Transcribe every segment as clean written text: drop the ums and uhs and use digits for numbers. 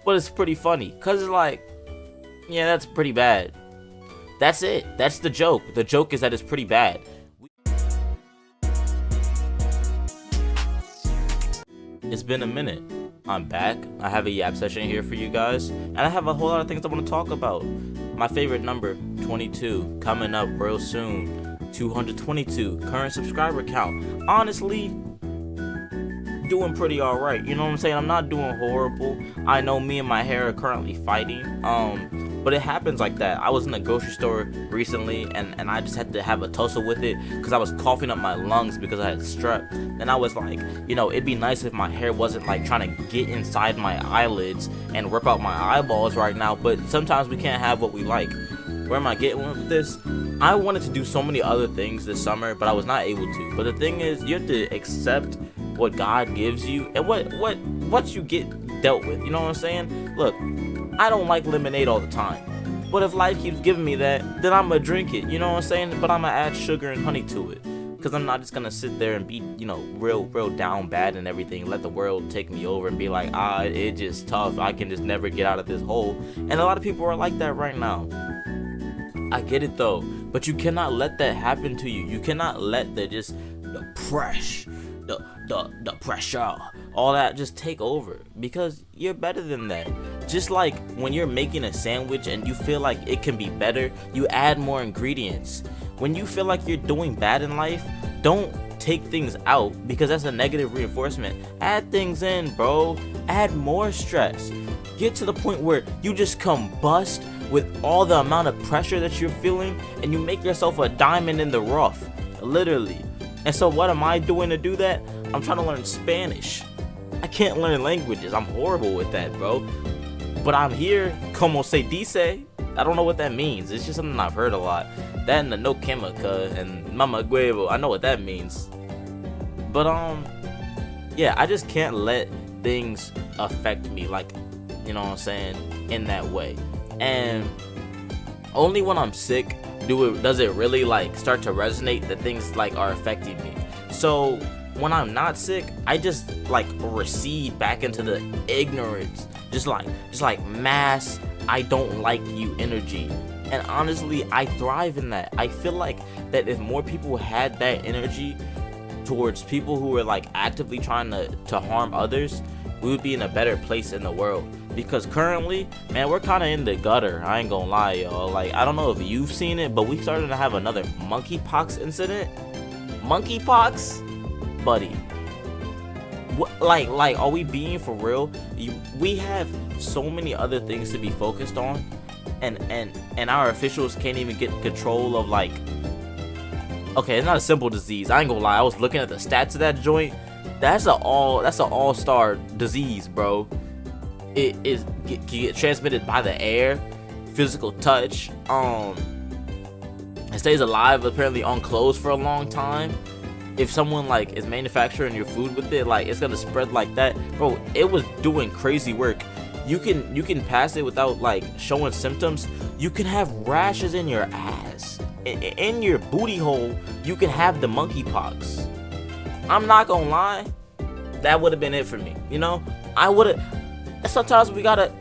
but it's pretty funny because it's like, yeah, that's pretty bad. That's it. That's the joke. The joke is that it's pretty bad. It's been a minute. I'm back. I have a yap session here for you guys, and I have a whole lot of things I want to talk about. My favorite number, 22, coming up real soon. 222, current subscriber count. Honestly, doing pretty alright. You know what I'm saying? I'm not doing horrible. I know me and my hair are currently fighting. But it happens like that. I was in the grocery store recently, and I just had to have a tussle with it because I was coughing up my lungs because I had strep. And I was like, you know, it'd be nice if my hair wasn't like trying to get inside my eyelids and rip out my eyeballs right now, but sometimes we can't have what we like. Where am I getting with this? I wanted to do so many other things this summer, but I was not able to. But the thing is, you have to accept what God gives you and what you get dealt with. You know what I'm saying? Look, I don't like lemonade all the time, but if life keeps giving me that, then I'm gonna drink it. You know what I'm saying? But I'm gonna add sugar and honey to it, because I'm not just gonna sit there and be, you know, real down bad and everything, let the world take me over and be like, it's just tough, I can just never get out of this hole. And a lot of people are like that right now. I get it though, but you cannot let that happen to you. You cannot let the pressure, all that just take over, because you're better than that. Just like when you're making a sandwich and you feel like it can be better, you add more ingredients. When you feel like you're doing bad in life, don't take things out, because that's a negative reinforcement. Add things in, bro. Add more stress. Get to the point where you just combust with all the amount of pressure that you're feeling, and you make yourself a diamond in the rough, literally. And so what am I doing to do that? I'm trying to learn Spanish. I can't learn languages. I'm horrible with that, bro. But I'm here, como se dice. I don't know what that means. It's just something I've heard a lot. That and the no química and mama huevo. I know what that means. But yeah, I just can't let things affect me, like, you know what I'm saying, in that way. And only when I'm sick does it really like start to resonate that things like are affecting me. So when I'm not sick, I just like recede back into the ignorance, just like mass I don't like you energy. And honestly, I thrive in that. I feel like that if more people had that energy towards people who are like actively trying to harm others, we would be in a better place in the world. Because currently, man, we're kind of in the gutter. I ain't gonna lie, y'all. Like, I don't know if you've seen it, but we started to have another monkeypox incident. Monkeypox, buddy. What, like, are we being for real? We have so many other things to be focused on, and our officials can't even get control of, like. Okay, it's not a simple disease. I ain't gonna lie. I was looking at the stats of that joint. That's an all-star disease, bro. It can get transmitted by the air, physical touch. It stays alive apparently on clothes for a long time. If someone like is manufacturing your food with it, like, it's gonna spread like that, bro. It was doing crazy work. You can pass it without like showing symptoms. You can have rashes in your ass, in your booty hole. You can have the monkeypox. I'm not gonna lie, that would have been it for me. You know, I would have. Sometimes we gotta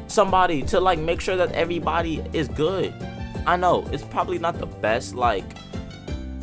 somebody to like make sure that everybody is good. I know it's probably not the best like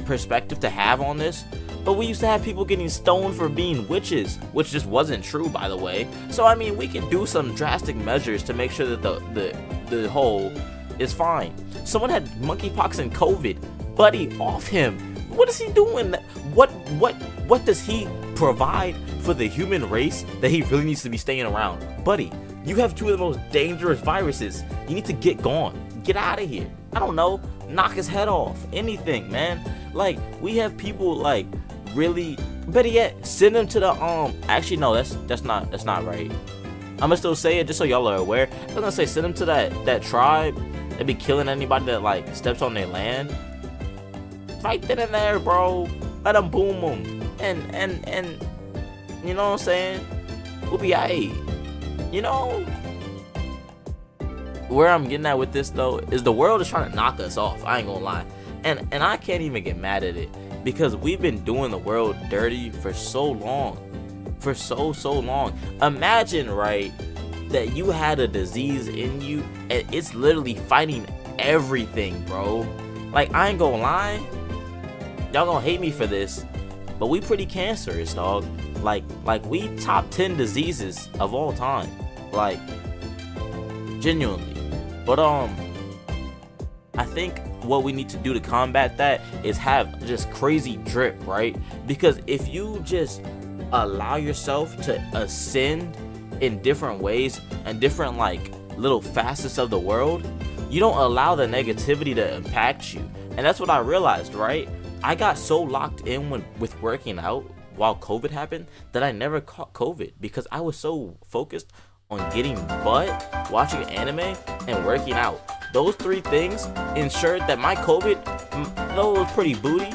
perspective to have on this, but we used to have people getting stoned for being witches, which just wasn't true, by the way. So I mean, we can do some drastic measures to make sure that the whole is fine. Someone had monkeypox and COVID, buddy, off him. What is he doing? What does he provide for the human race that he really needs to be staying around? Buddy, you have two of the most dangerous viruses. You need to get gone. Get out of here. I don't know. Knock his head off. Anything, man. Like, we have people like really, better yet, send him to the actually no, that's not right. I'ma still say it just so y'all are aware. I was gonna say send him to that tribe that be killing anybody that like steps on their land. Right then and there, bro. Let them boom them. And you know what I'm saying? We'll be aight. You know? Where I'm getting at with this though is the world is trying to knock us off. I ain't gonna lie. And I can't even get mad at it, because we've been doing the world dirty for so long. For so long. Imagine, right, that you had a disease in you and it's literally fighting everything, bro. Like, I ain't gonna lie, y'all gonna hate me for this, but we pretty cancerous, dog. Like we top 10 diseases of all time, like, genuinely. But I think what we need to do to combat that is have just crazy drip, right? Because if you just allow yourself to ascend in different ways and different like little facets of the world, you don't allow the negativity to impact you. And that's what I realized, right? I got so locked in with working out while COVID happened that I never caught COVID because I was so focused on getting butt, watching anime, and working out. Those 3 things ensured that my COVID, though it was pretty booty,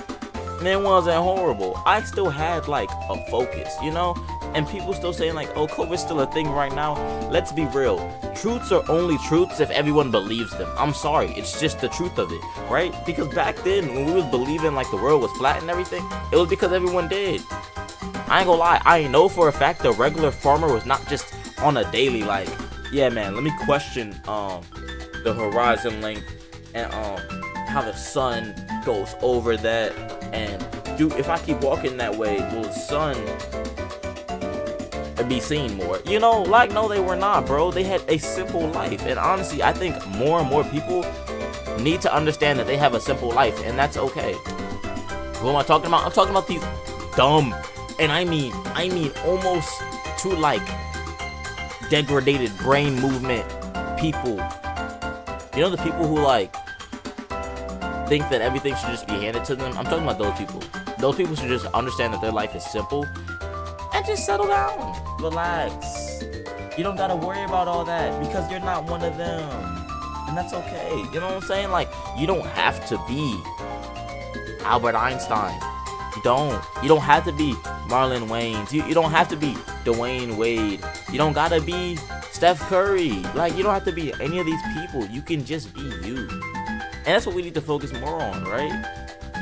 and it wasn't horrible, I still had like a focus, you know? And people still saying like, oh, COVID's still a thing right now. Let's be real. Truths are only truths if everyone believes them. I'm sorry, it's just the truth of it, right? Because back then, when we was believing like the world was flat and everything, it was because everyone did. I ain't gonna lie, I know for a fact the regular farmer was not just on a daily like, yeah man, let me question the horizon length and how the sun goes over that, and dude, if I keep walking that way, will the sun be seen more? You know, like, no, they were not, bro. They had a simple life, and honestly, I think more and more people need to understand that they have a simple life, and that's okay. What am I talking about? I'm talking about these dumb, and I mean almost to like degraded brain movement people. You know, the people who like think that everything should just be handed to them. I'm talking about those people. Those people should just understand that their life is simple and just settle down, relax. You don't gotta worry about all that because you're not one of them, and that's okay. You know what I'm saying? Like, you don't have to be Albert Einstein. You don't have to be Marlon Wayans. You don't have to be Dwayne Wade. You don't gotta be Steph Curry. Like, you don't have to be any of these people. You can just be you. And that's what we need to focus more on, right?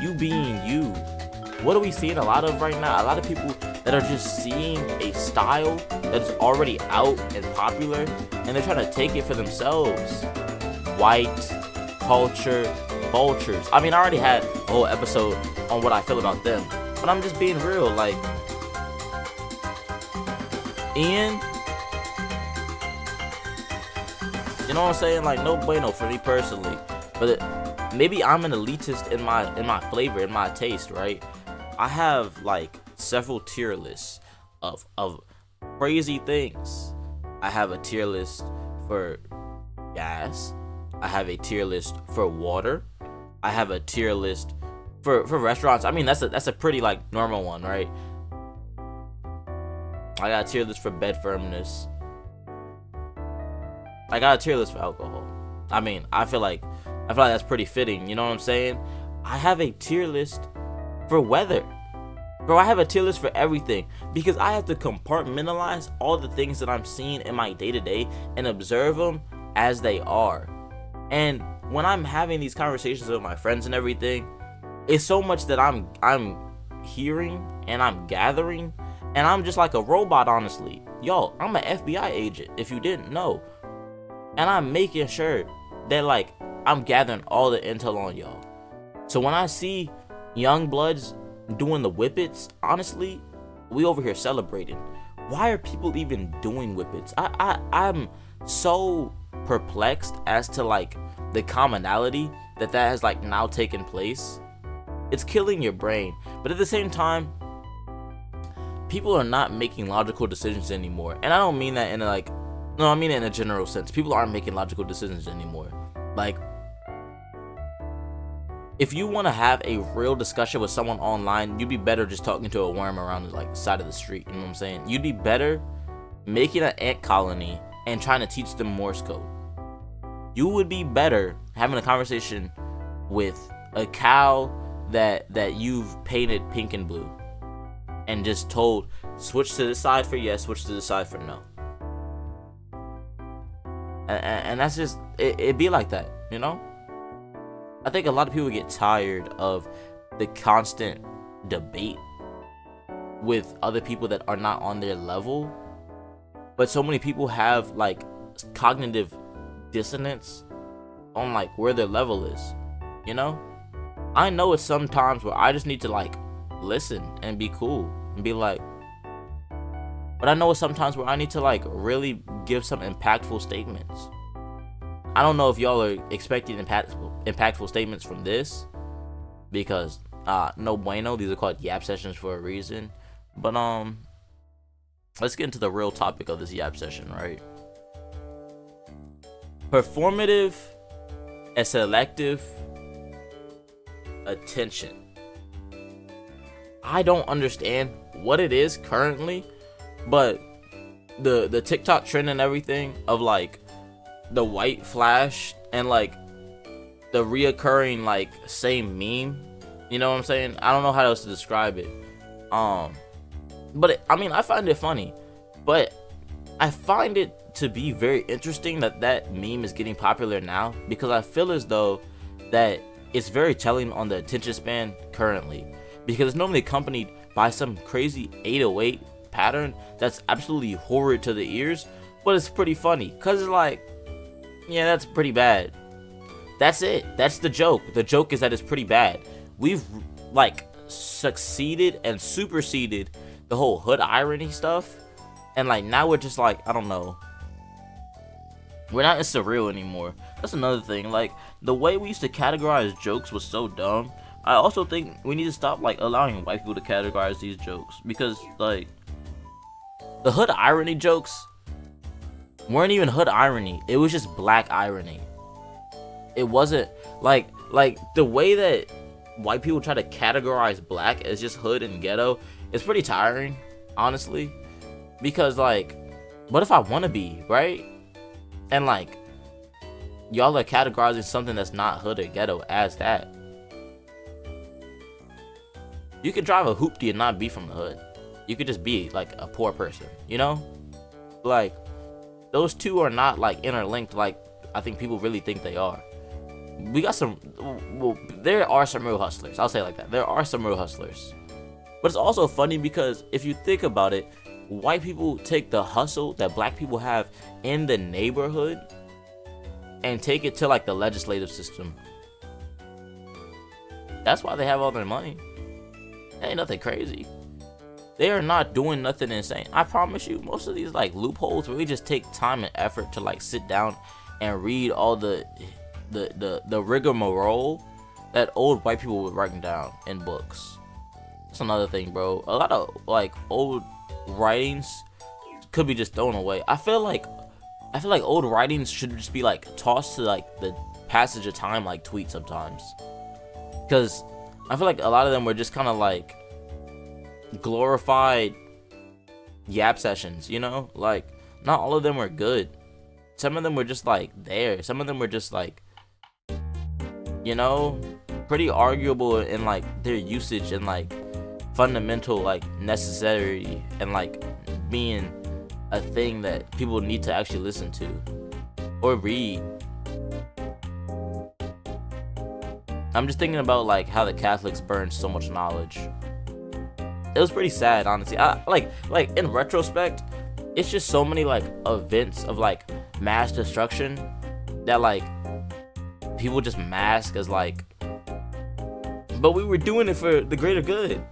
You being you. What are we seeing a lot of right now? A lot of people that are just seeing a style that's already out and popular, and they're trying to take it for themselves. White culture vultures. I mean, I already had a whole episode on what I feel about them, but I'm just being real. Like, Ian, you know what I'm saying? Like, no bueno for me personally, but maybe I'm an elitist in my flavor, in my taste, right? I have like several tier lists of crazy things. I have a tier list for gas. I have a tier list for water. I have a tier list for restaurants. I mean, that's a pretty like normal one, right? I got a tier list for bed firmness. I got a tier list for alcohol. I mean, I feel like that's pretty fitting. You know what I'm saying? I have a tier list for weather. Bro, I have a tier list for everything because I have to compartmentalize all the things that I'm seeing in my day-to-day and observe them as they are. And when I'm having these conversations with my friends and everything, it's so much that I'm hearing and I'm gathering, and I'm just like a robot, honestly. Yo, I'm an FBI agent, if you didn't know. And I'm making sure that like I'm gathering all the intel on y'all. So when I see young bloods doing the whippets, honestly, we over here celebrating. Why are people even doing whippets? I'm so perplexed as to like the commonality that has like now taken place. It's killing your brain, but at the same time, people are not making logical decisions anymore. And I don't mean that in I mean it in a general sense. People aren't making logical decisions anymore. Like, if you want to have a real discussion with someone online, you'd be better just talking to a worm around the like side of the street. You know what I'm saying? You'd be better making an ant colony and trying to teach them Morse code. You would be better having a conversation with a cow that you've painted pink and blue and just told, switch to this side for yes, switch to this side for no. And that's just, it be like that, you know? I think a lot of people get tired of the constant debate with other people that are not on their level. but so many people have like cognitive dissonance on like where their level is, you know? I know it's sometimes where I just need to like listen and be cool and be like, but I know it's sometimes where I need to like really give some impactful statements. I don't know if y'all are expecting impactful statements from this, because no bueno, these are called yap sessions for a reason. But let's get into the real topic of this yap session, right? Performative and selective attention. I don't understand what it is currently, but the TikTok trend and everything of like the white flash and like the reoccurring like same meme, you know what I'm saying? I don't know how else to describe it. But I mean, I find it funny, but I find it to be very interesting that meme is getting popular now, because I feel as though that it's very telling on the attention span currently, because it's normally accompanied by some crazy 808 pattern that's absolutely horrid to the ears, but it's pretty funny because it's like, yeah, that's pretty bad. That's it. That's the joke. The joke is that it's pretty bad. We've like succeeded and superseded the whole hood irony stuff, and like now we're just like, I don't know, we're not in surreal anymore. That's another thing. Like the way we used to categorize jokes was so dumb. I also think we need to stop like allowing white people to categorize these jokes, because like the hood irony jokes weren't even hood irony. It was just black irony. It wasn't like the way that white people try to categorize black as just hood and ghetto is pretty tiring, honestly. Because like, what if I want to be, right? And like, y'all are categorizing something that's not hood or ghetto as that. You could drive a hoopty and not be from the hood. You could just be like a poor person, you know? Like, those two are not like interlinked like I think people really think they are. We got some, well, there are some real hustlers. I'll say it like that. There are some real hustlers. But it's also funny because if you think about it, white people take the hustle that black people have in the neighborhood and take it to like the legislative system. That's why they have all their money. Ain't nothing crazy. They are not doing nothing insane. I promise you, most of these like loopholes really just take time and effort to like sit down and read all the rigmarole that old white people were writing down in books. That's another thing, bro. A lot of like old writings could be just thrown away. I feel like old writings should just be like tossed to like the passage of time, like tweet sometimes, because I feel like a lot of them were just kind of like glorified yap sessions, you know? Like, not all of them were good. Some of them were just like there. Some of them were just like, you know, pretty arguable in like their usage and like fundamental like necessity and like being a thing that people need to actually listen to or read. I'm just thinking about like how the Catholics burned so much knowledge. It was pretty sad, honestly. I like in retrospect, it's just so many like events of like mass destruction that like people just mask as like, but we were doing it for the greater good.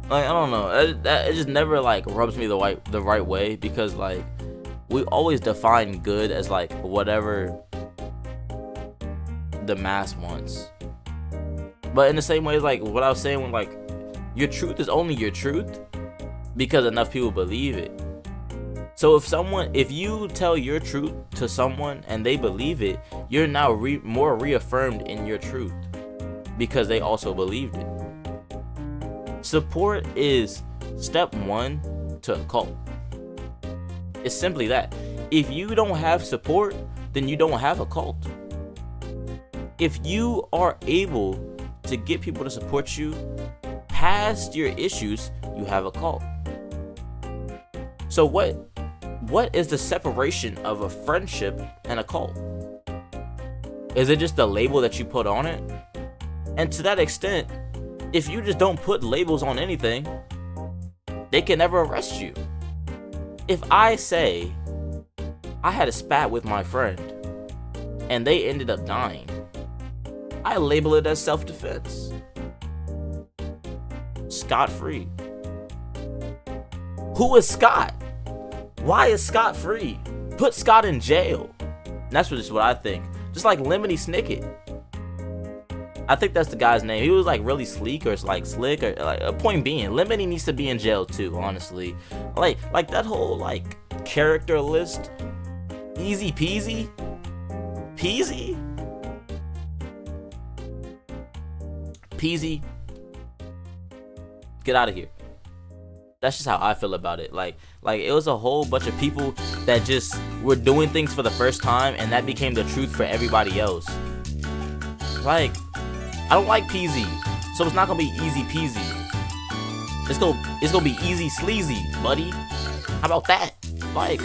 Like, I don't know, it just never like rubs me the right way, because like we always define good as like whatever the mass wants. But in the same way as like what I was saying, when like your truth is only your truth because enough people believe it. So if you tell your truth to someone and they believe it, you're now more reaffirmed in your truth because they also believed it. Support is step one to a cult. It's simply that. If you don't have support, then you don't have a cult. If you are able to get people to support you past your issues, you have a cult. So what is the separation of a friendship and a cult? Is it just the label that you put on it? And to that extent, if you just don't put labels on anything, they can never arrest you. If I say I had a spat with my friend and they ended up dying, I label it as self-defense. Scot-free. Who is Scott? Why is Scott free? Put Scott in jail. And that's just what I think. Just like Lemony Snicket. I think that's the guy's name. He was like really sleek or like slick or like a point being, Lemony needs to be in jail too, honestly. Like that whole like character list. Easy peasy. Peasy. Peasy. Get out of here. That's just how I feel about it. Like it was a whole bunch of people that just were doing things for the first time, and that became the truth for everybody else. Like, I don't like peasy, so it's not gonna be easy peasy. It's gonna be easy sleazy, buddy. How about that? Like,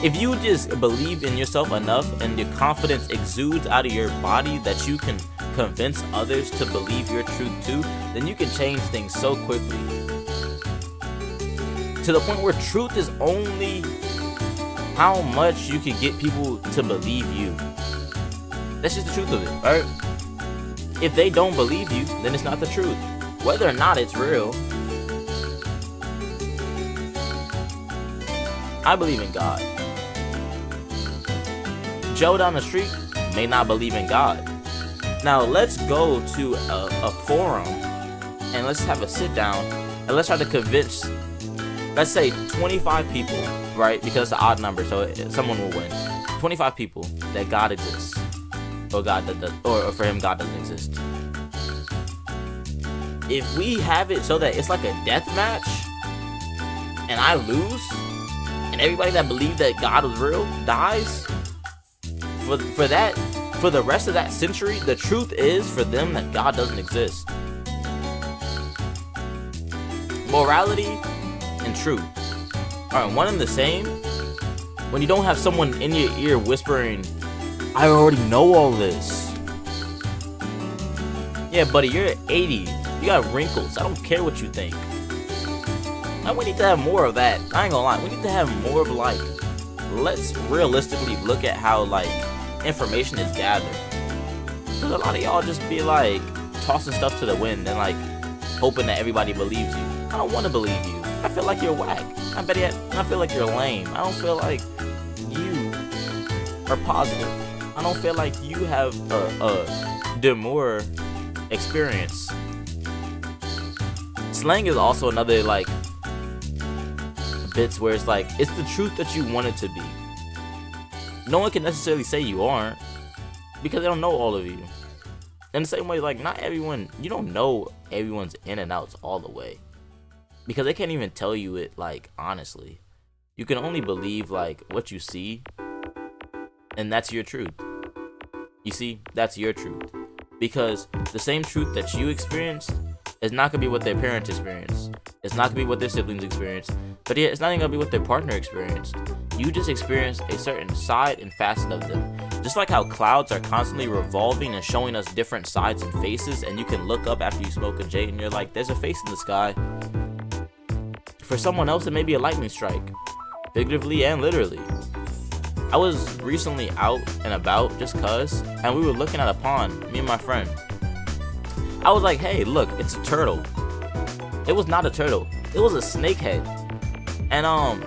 if you just believe in yourself enough and your confidence exudes out of your body that you can convince others to believe your truth too, then you can change things so quickly. To the point where truth is only how much you can get people to believe you. That's just the truth of it, right? If they don't believe you, then it's not the truth. Whether or not it's real. I believe in God. Joe down the street may not believe in God. Now let's go to a forum and let's have a sit down and let's try to convince, let's say 25 people, right? Because it's an odd number, so someone will win. 25 people that God exists, or or for him God doesn't exist. If we have it so that it's like a death match, and I lose, and everybody that believed that God was real dies, for the rest of that century, the truth is for them that God doesn't exist. Morality and truth are one and the same when you don't have someone in your ear whispering, I already know all this. Yeah, buddy, you're 80. You got wrinkles. I don't care what you think. Now we need to have more of that. I ain't gonna lie. We need to have more of like, let's realistically look at how like information is gathered. Because a lot of y'all just be like tossing stuff to the wind and like hoping that everybody believes you. I don't want to believe you. I feel like you're whack. I feel like you're lame. I don't feel like you are positive. I don't feel like you have a demure experience. Slang is also another like bits where it's like it's the truth that you want it to be. No one can necessarily say you aren't because they don't know all of you. In the same way, like not everyone, you don't know everyone's in and outs all the way because they can't even tell you it like honestly. You can only believe like what you see, and that's your truth. You see, that's your truth. Because the same truth that you experienced is not gonna be what their parents experienced. It's not gonna be what their siblings experienced. But yet, it's not even gonna be what their partner experienced. You just experienced a certain side and facet of them. Just like how clouds are constantly revolving and showing us different sides and faces, and you can look up after you smoke a J and you're like, there's a face in the sky. For someone else, it may be a lightning strike, figuratively and literally. I was recently out and about just cuz, and we were looking at a pond, me and my friend. I was like, hey, look, it's a turtle. It was not a turtle. It was a snakehead. And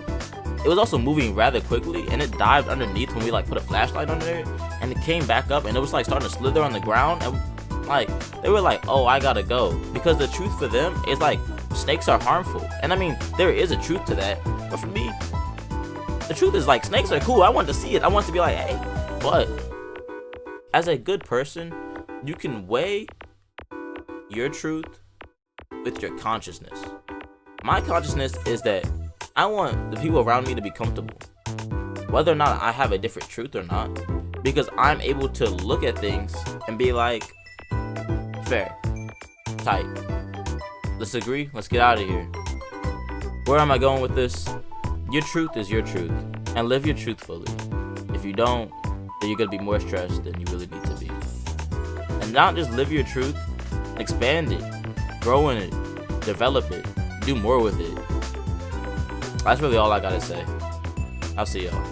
it was also moving rather quickly, and it dived underneath when we like put a flashlight under it, and it came back up, and it was like starting to slither on the ground, and like they were like, oh, I gotta go, because the truth for them is like snakes are harmful. And I mean, there is a truth to that, but for me, the truth is like snakes are cool. I want to see it. I want to be like, hey, but as a good person, you can weigh your truth with your consciousness. My consciousness is that I want the people around me to be comfortable, whether or not I have a different truth or not, because I'm able to look at things and be like, fair, tight, let's agree, let's get out of here. Where am I going with this? Your truth is your truth, and live your truth fully. If you don't, then you're gonna be more stressed than you really need to be. And not just live your truth, expand it. grow in it, develop it, do more with it. That's really all I gotta say. I'll see y'all.